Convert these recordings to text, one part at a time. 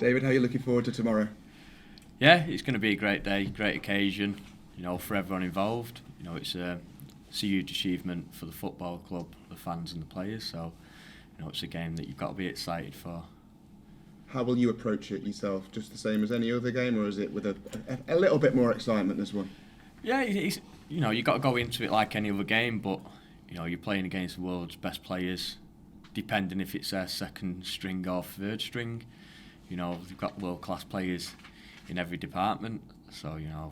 David, how are you looking forward to tomorrow? Yeah, it's going to be a great day, great occasion, for everyone involved. It's a huge achievement for the football club, the fans and the players. So, it's a game that you've got to be excited for. How will you approach it yourself? Just the same as any other game, or is it with a little bit more excitement this one? Yeah, you've got to go into it like any other game, but you're playing against the world's best players, depending if it's their second string or third string. They've got world-class players in every department. So, we know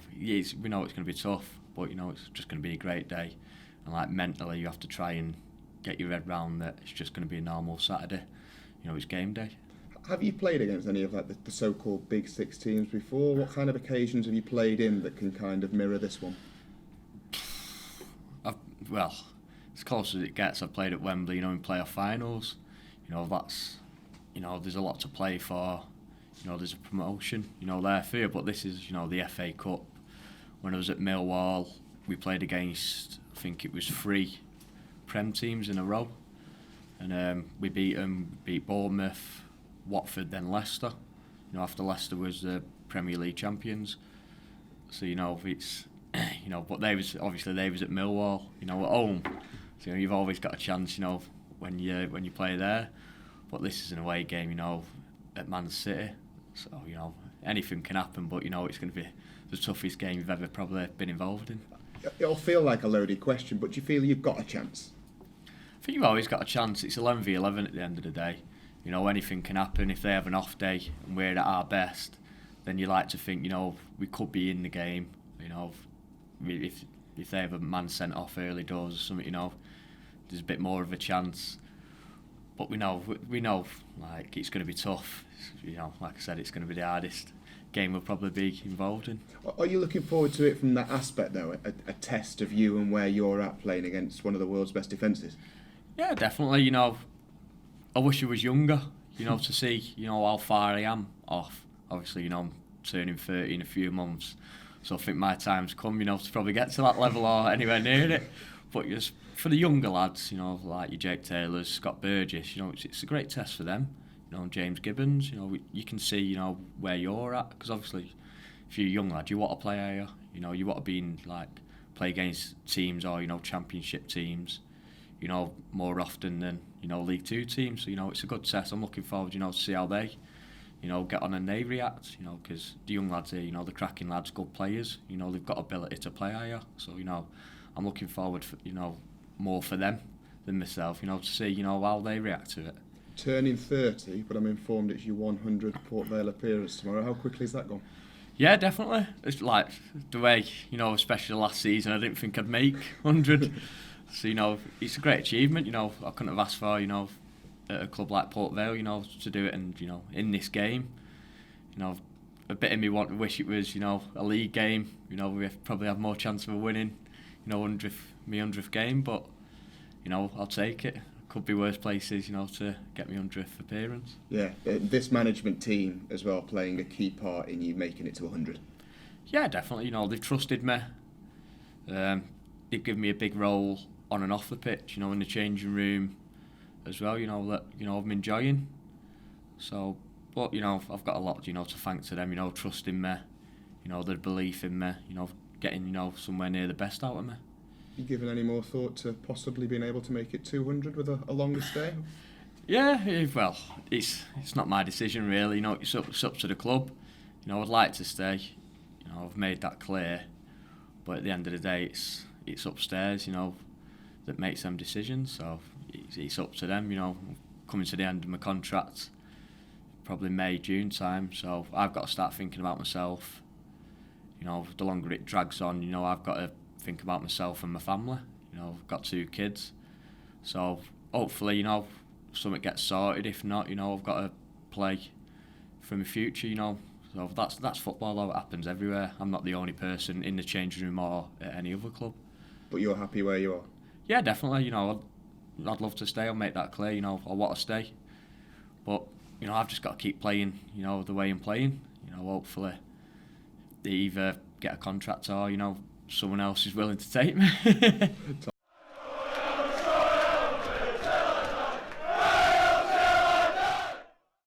it's going to be tough, but, it's just going to be a great day. And, mentally, you have to try and get your head round that it's just going to be a normal Saturday. It's game day. Have you played against any of the so-called Big Six teams before? What kind of occasions have you played in that can kind of mirror this one? Well, as close as it gets, I've played at Wembley, in playoff finals. There's a lot to play for. There's a promotion, there for you, but this is, the FA Cup. When I was at Millwall, we played against, I think it was 3 Prem teams in a row. And we beat Bournemouth, Watford, then Leicester. After Leicester was the Premier League champions. So, it's, but they was at Millwall, at home. So, you've always got a chance, when you play there. But this is an away game, at Man City. So, anything can happen, but, it's going to be the toughest game you've ever probably been involved in. It'll feel like a loaded question, but do you feel you've got a chance? I think you've always got a chance. It's 11v11 at the end of the day. Anything can happen. If they have an off day and we're at our best, then you like to think, we could be in the game. If they have a man sent off early doors or something, there's a bit more of a chance. But we know, like, it's going to be tough. Like I said, it's going to be the hardest game we'll probably be involved in. Are you looking forward to it from that aspect, though, a test of you and where you're at playing against one of the world's best defences? Yeah, definitely. I wish I was younger, to see, how far I am off. Obviously, I'm turning 30 in a few months, so I think my time's come, to probably get to that level or anywhere near it. But just for the younger lads, like your Jake Taylors, Scott Burgess, it's a great test for them. James Gibbons, you can see, where you're at, because obviously, if you're a young lad, you want to play higher. You want to be in, play against teams or, championship teams, more often than, League Two teams. So, it's a good test. I'm looking forward, to see how they, get on and they react, because the young lads here, the cracking lads, good players, they've got ability to play higher. So, I'm looking forward, for, more for them than myself, to see, how they react to it. Turning 30, but I'm informed it's your 100th Port Vale appearance tomorrow. How quickly has that gone? Yeah, definitely. It's like the way, especially last season, I didn't think I'd make 100. So, it's a great achievement. I couldn't have asked for, at a club like Port Vale, to do it and, in this game. A bit of me wish it was, a league game. We probably have more chance of winning, 100th game, but, I'll take it. Could be worse places, to get me 100th appearance. Yeah, this management team as well playing a key part in you making it to 100. Yeah, definitely. They've trusted me. They've given me a big role on and off the pitch, in the changing room as well, that, I'm enjoying. So, but, I've got a lot, to thank to them, trusting me, their belief in me, getting, somewhere near the best out of me. You given any more thought to possibly being able to make it 200 with a longer stay? Yeah, well, it's not my decision really. It's up to the club. I'd like to stay. I've made that clear. But at the end of the day, it's upstairs. That makes them decisions. So it's up to them. Coming to the end of my contract, probably May, June time. So I've got to start thinking about myself. The longer it drags on, I've got to think about myself and my family. I've got 2 kids, so hopefully, something gets sorted. If not, I've got to play for my future. So that's football, though. It happens everywhere. I'm not the only person in the changing room or at any other club. But you're happy where you are? Yeah, definitely. I'd love to stay. I'll make that clear. I want to stay, but I've just got to keep playing. The way I'm playing. Hopefully, they either get a contract or someone else is willing to take me.